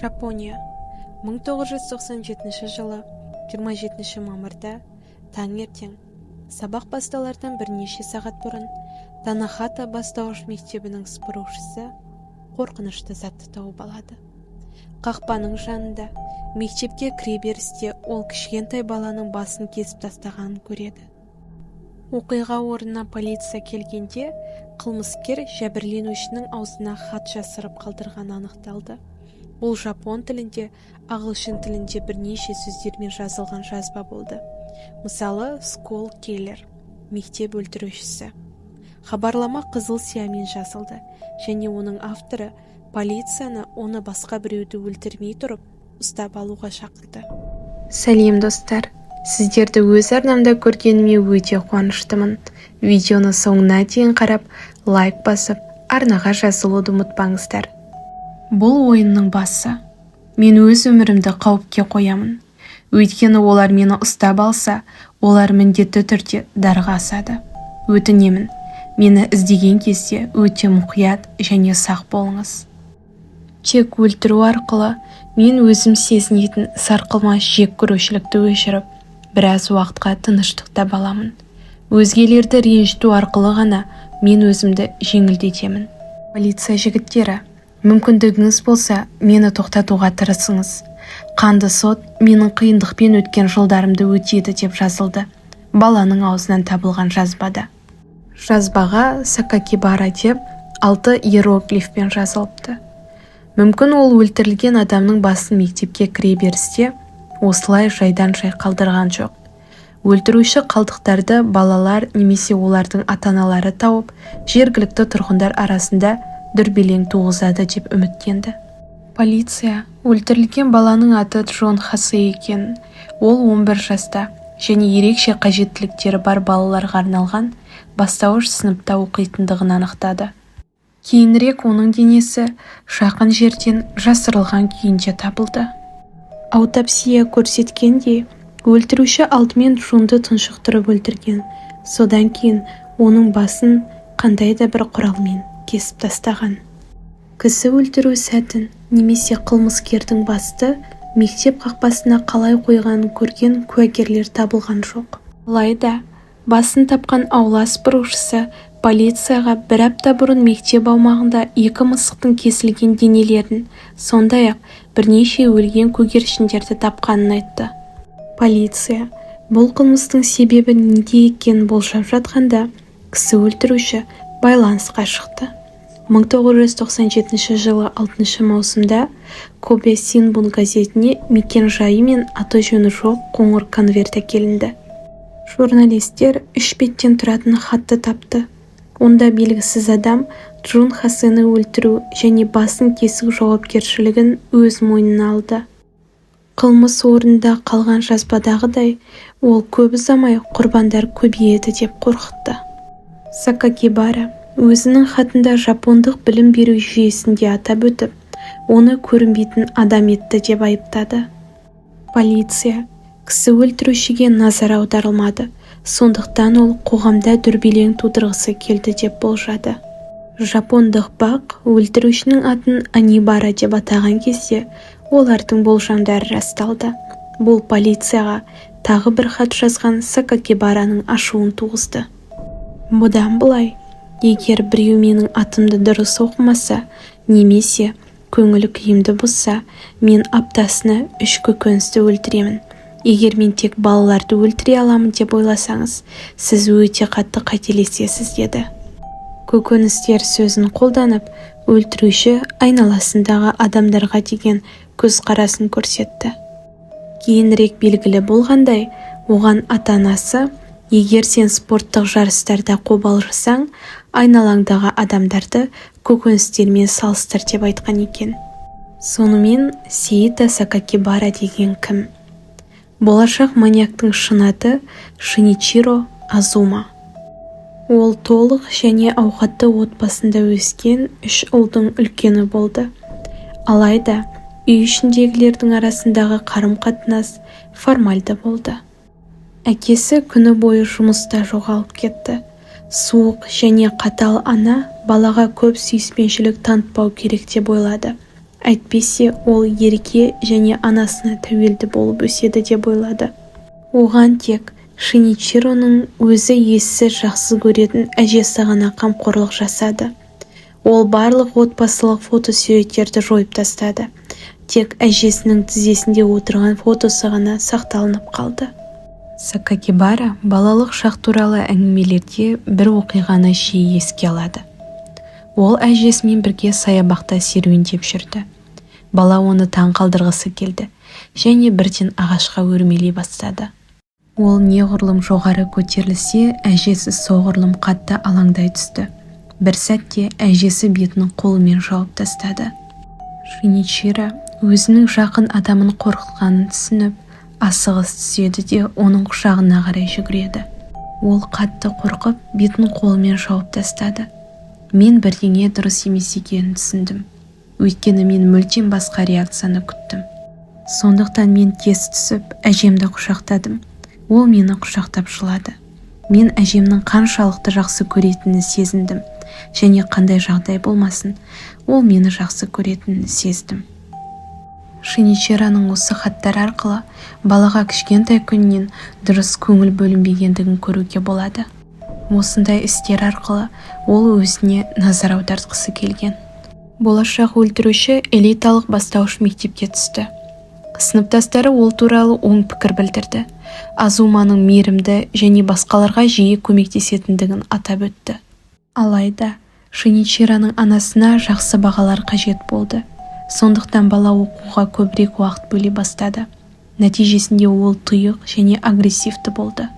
Жапония 1997 жылы 27 мамырда таңертең сабақ басталардан бірнеше сағат бұрын Танахата бастауыш мектебінің сыпырушысы қорқынышты затты тауып алады. Қақпаның жанында мектепке кіреберісте ол кішкентай баланың басын кесіп тастағанын көреді. Оқиға орнына полиция келгенде қылмыскер жәбірленушінің аузына хат жасырып қалдырғаны анықталды. Бұл жапон тілінде, ағылшын тілінде бірнеше сөздермен жазылған жазба болды. Мысалы, school killer, мектеп өлтірушісі. Хабарлама қызыл сиямен жазылды, және оның авторы полицияны оны басқа біреуді өлтірмей тұрып, ұстап алуға шақырды. Сәлем достар, сіздерді өз арнамда көргеніме өте қуаныштымын. Видеоны соңына дейін қарап, лайк басып, арнаға жазылуды ұмытпаңыздар. Бұл ойынның басы. Мен өз өмірімді қауіпке қоямын. Өйткені олар мені ұстап алса, олар міндетті түрде дарға асады. Өтінемін, мені іздеген кезде өте мұқият және сақ болыңыз. Тек өлтіру арқылы мен өзім сезінетін сарқылмас жек көрушілікті өшіріп, біраз уақытқа тыныштықта баламын. Өзгелерді ренжіту арқылы ғана мен өзімді жеңілдетемін. Полиция жігіттері, мүмкіндігіңіз болса, мені тоқтатуға тырысыңыз. Қанды сот менің қиындықпен өткен жылдарымды өтеді деп жазылды. Баланың аузынан табылған жазбада. Жазбаға Сакакибара деп 6 иероглифпен жазылыпты. Мүмкін ол өлтірілген адамның басын мектепке кіре берісте осылай жайдан жай қалдырған жоқ. Өлтіруші қалдықтарды балалар немесе олардың ата-аналары тауып, жергілікті тұрғындар арасында дүрбелең туғызады деп үміттенді. Полиция өлтірілген баланың аты Джон Хасе екен. Ол 11 жаста және ерекше қажеттіліктері бар балаларға арналған бастауыш сыныпта оқитындығын анықтады. Кейінірек оның денесі жақын жерден жасырылған күйінде табылды. Аутопсия көрсеткендей, өлтіруші алдымен Джонды тұншықтырып өлтірген. Содан кейін оның басын қандай да бір құралмен кесіп тастаған. Кісі өлтіру сәтін немесе қылмыскердің басты мектеп қақпасына қалай қойғанын көрген куәгерлер табылған жоқ. Алайда басын тапқан аула сыпырушысы полицияға бір апта бұрын мектеп аумағында 2 мысықтың кесілген денелерін, сондай-ақ бірнеше өлген көгершіндерді тапқанын айтты. Полиция бұл қылмыстың себебі неде екенін болжап жатқанда, кісі өлтіруші байланысқа шықты. 1997 жылы 6 маусымда Кобе Синбун газетіне мекен жайы мен аты жөні жоқ қоңыр конверт әкелінді. Журналистер 3 беттен тұратын хатты тапты. Онда белгісіз адам Джон Хасені өлтіру және басын кесу жауапкершілігін өз мойнына алды. Қылмыс орнында қалған жазбадағыдай, ол көп ұзамай құрбандар көбейеді деп қорқытты. Сакакибара өзінің хатында жапондық білім беру жүйесінде атап өтіп, оны көрінбейтін адам етті деп айыптады. Полиция кісі өлтірушіге назар аударылмады, сондықтан ол қоғамда дүрбелең тудырғысы келді деп болжады. Жапондық бақ өлтірушінің атын Анибара деп атаған кезде олардың болжамдары расталды. Бұл полицияға тағы бір хат жазған Сакакибараның ашуын туғызды. Бұдан былай, егер біреу менің атымды дұрыс оқымаса, немесе көңіл күйімді бұзса, мен аптасына 3 көкөністі өлтіремін. Егер мен тек балаларды өлтіре аламын деп ойласаңыз, сіз өте қатты қателесесіз деді. Көкөністер сөзін қолданып, өлтіруші айналасындағы адамдарға деген көзқарасын көрсетті. Кейінірек белгілі болғандай, оған ата-анасы, егер сен спорттық жарыстарда қобалжысаң, айналаңдағы адамдарды көкөністермен салыстыр деп айтқан екен. Сонымен Сейта Сакакибара деген кім? Болашақ маньяктың шын аты Шиничиро Азума. Ол толық және ауқатты отбасында өскен 3 ұлдың үлкені болды. Алайда үй ішіндегілердің арасындағы қарым-қатынас формальды болды. Әкесі күні бойы жұмыста жоғалып кетті. Суық және қатал ана балаға көп сүйіспеншілік танытпау керек деп ойлады. Әйтпесе ол ерке және анасына тәуелді болып өседі деп ойлады. Оған тек Шиничироның өзі ессіз жақсы көретін әжесі ғана қамқорлық жасады. Ол барлық отбасылық фотосуреттерді жойып тастады. Тек әжесінің тізесінде отырған фотосы ғана сақталынып қалды. Сакакибара балалық шақ туралы әңгімелерде бір оқиғаны жиі еске алады. Ол әжесімен бірге саябақта серуендеп жүрді. Бала оны таң қалдырғысы келді және бірден ағашқа өрмелей бастады. Ол неғұрлым жоғары көтерілсе, әжесі соғұрлым қатты алаңдай түсті. Бір сәтте әжесі бетін қолымен жауып тастады. Шиничиро өзінің жақын адамын қорқытқанын түсініп, асығыс түседі де оның құшағына қарай жүгіреді. Ол қатты қорқып, бетін қолымен жауып тастады. Мен бірдеңе дұрыс емес екенін түсіндім. Өйткені мен мүлдем басқа реакцияны күттім. Сондықтан мен тез түсіп, әжемді құшақтадым. Ол мені құшақтап жылады. Мен әжемнің қаншалықты жақсы көретінін сезіндім. Және қандай жағдай болмасын, ол мені жақсы көретінін сездім. Шиничироның осы хаттар арқылы балаға кішкентай күннен дұрыс көңіл бөлінбегендігін көруге болады. Осындай істер арқылы ол өзіне назар аудартқысы келген. Болашақ өлтіруші элиталық бастауыш мектепке түсті. Сыныптастары ол туралы оң пікір білдірді. Азуманың мейірімді және басқаларға жиі көмектесетіндігін атап өтті. Алайда Шиничироның анасына жақсы бағалар қажет болды. Сондықтан бала оқуға көбірек уақыт бөле бастады. Нәтижесінде ол тұйық және агрессивті болды.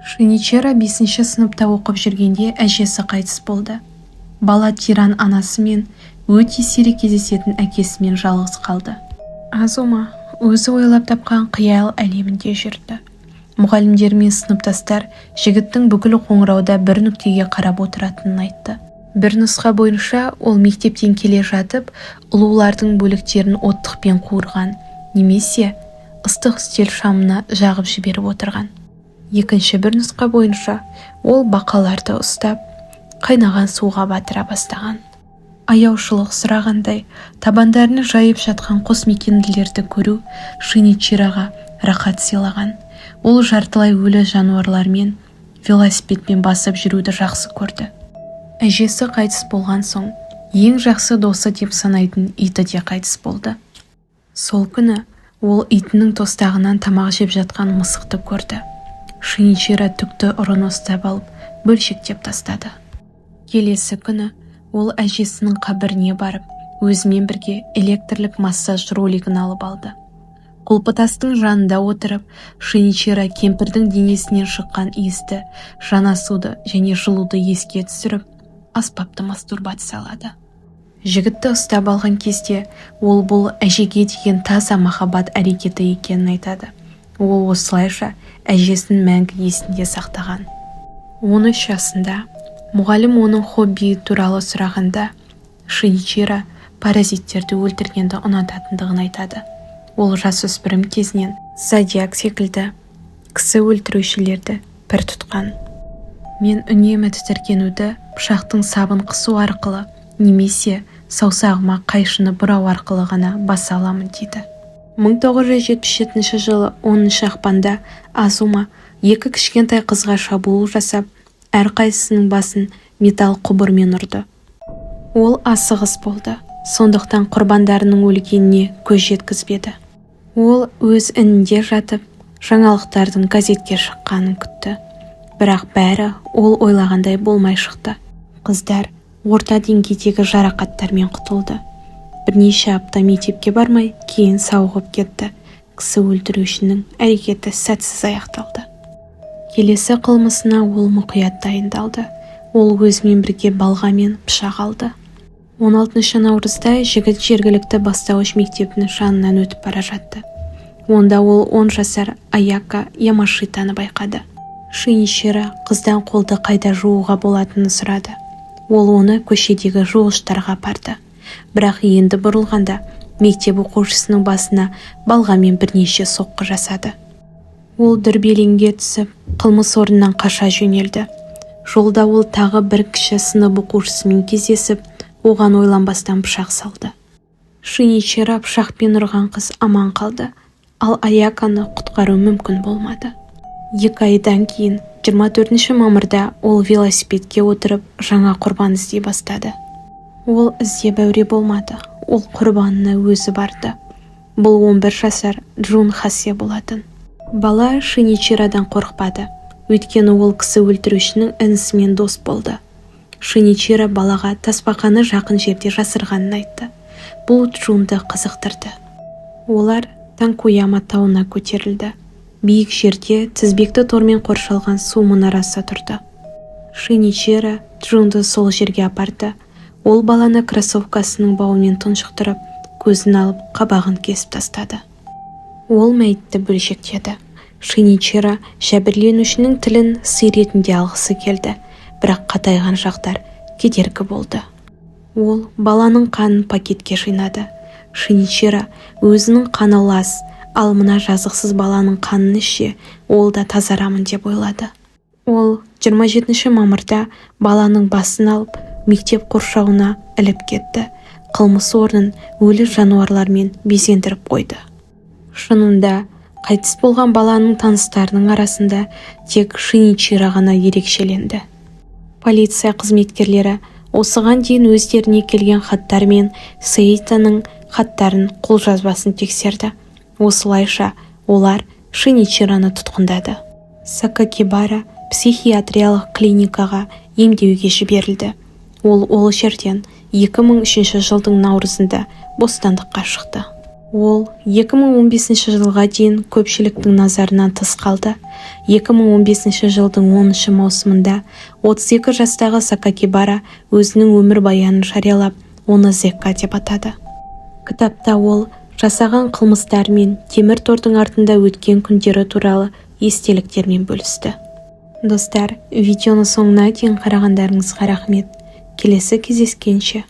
Шиничиро 5-ші сыныпта оқып жүргенде әжесі қайтыс болды. Бала тиран анасымен, өте сирек кездесетін әкесімен жалғыз қалды. Азума өзі ойлап тапқан қиял әлемінде жүрді. Мұғалімдер мен сыныптастар жігіттің бүкіл қоңырауда бір нүктеге қарап отыратынын айтты. Бір нұсқа бойынша ол мектептен келе жатып, ұлулардың бөліктерін оттықпен қуырған, немесе ыстық үстел шамына жағып жіберіп отырған. Екінші бір нұсқа бойынша ол бақаларды ұстап, қайнаған суға батыра бастаған. Аяушылық сұрағандай, табандарını жайып жатқан қосмекенділерді көру Шиничироға рахат сыйлаған. Ол жартылай өлі жануарлармен, велосипедпен басып жүруді жақсы көрді. Әжесі қайтыс болған соң, ең жақсы досы деп санайтын иті де қайтыс болды. Сол күні ол итінің тостағынан тамақ жеп жатқан мысықты көрді. Шиничиро түкті ұрыны ұстап алып, бөлшектеп тастады. Келесі күні ол әжесінің қабіріне барып, өзімен бірге электрлік массаж ролигін алып алды. Құлпытастың жанында отырып, Шиничиро кемпірдің денесінен шыққан иісті, жанасуды және жылуды еске түсіріп, аспапты мастурбациялады. Жігітті ұстап алған кезде ол бұл әжеге деген таза махаббат әрекеті екенін айтады. Ол осылайша әжесін мәңгі есінде сақтаған. 13 жасында мұғалім оның хоббиі туралы сұрағанда, Шиничиро паразиттерді өлтіргенді ұнататындығын айтады. Ол жасөспірім кезінен Зодиак секілді кісі өлтірушілерді пір тұтқан. Мен үнемі тітіркенуді пышақтың сабын қысу арқылы немесе саусағыма қайшыны бұрау арқылы ғана баса аламын дейді. 1977 жылы 10 ақпанда Азума екі кішкентай қызға шабуыл жасап, әрқайсысының басын металл құбырмен ұрды. Ол асығыс болды, сондықтан құрбандарының өлгеніне көз жеткізбеді. Ол өз інінде жатып, жаңалықтардың газетке шыққанын күтті. Бірақ бәрі ол ойлағандай болмай шықты. Қыздар орта деңгейдегі жарақаттармен құтылды. Бірнеше апта мектепке бармай, кейін сауығып кетті. Кісі өлтірушінің әрекеті сәтсіз аяқталды. Келесі қылмысына ол мұқият дайындалды. Ол өзімен бірге балға мен пышақ алды. 16 наурызда жігіт жергілікті бастауыш мектебінің жанынан өтіп бара жатты. Онда ол 10 жасар Аяка Ямашитаны байқады. Шиничиро қыздан қолды қайда жууға болатынын сұрады. Ол оны көшедегі жуғыштарға апарды. Бірақ енді бұрылғанда мектеп оқушысының басына балғамен бірнеше соққы жасады. Ол дүрбелеңге түсіп, қылмыс орнынан қаша жөнелді. Жолда ол тағы бір кіші сынып оқушысымен кездесіп, оған ойланбастан пышақ салды. Шиничира пышақпен ұрған қыз аман қалды, ал Аяканы құтқару мүмкін болмады. 2 айдан кейін 24 мамырда ол велосипедке отырып жаңа құрбан іздей бастады. Ол іздеп әуре болмады, ол құрбанына өзі барды. Бұл 11 жасар Джун Хасе болатын. Бала Шиничирадан қорықпады, өйткені ол кісі өлтірушінің інісімен дос болды. Шиничира балаға тасбақаны жақын жерде жасырғанын айтты. Бұл Джунды қызықтырды. Олар Танкуяма тауына көтерілді. Биік жерде тізбекті тормен қоршалған су мұнарасы тұрды. Шиничира Джунды сол жерге апарды. Ол баланы кроссовкасының бауымен тұншықтырып, көзін алып, қабағын кесіп тастады. Ол мәйітті бөлшектеді. Шиничира жәбірленушінің тілін сый ретінде алғысы келді, бірақ қатайған жақтар кедергі болды. Ол баланың қанын пакетке жинады. Шиничира өзінің қаны лас, ал мына жазықсыз баланың қанын ішсе, ол да тазарамын деп ойлады. Ол 27 мамырда баланың басын алып, мектеп қоршауына іліп кетті. Қылмыс орнын өлі жануарлармен безендіріп қойды. Шынында, қайтыс болған баланың таныстарының арасында тек Шиничира ғана ерекшеленді. Полиция қызметкерлері осыған дейін өздеріне келген хаттар мен Сейтаның хаттарын қолжазбасын тексерді. Осылайша олар Шиничираны тұтқындады. Сакакибара психиатриялық клиникаға емдеуге жіберілді. Ол жерден 2003 жылдың наурызында бостандыққа шықты. Ол 2015 жылға дейін көпшіліктің назарынан тыс қалды. 2015 жылдың 10 маусымында 32 жастағы Сакакибара өзінің өмір баянын жариялап, оны Зекка деп атады. Кітапта ол жасаған қылмыстар мен темір тордың артында өткен күндері туралы естеліктермен бөлісті. Достар, видеоны соңына дейін қарағандарыңызға рахмет. Келесі кездескенше.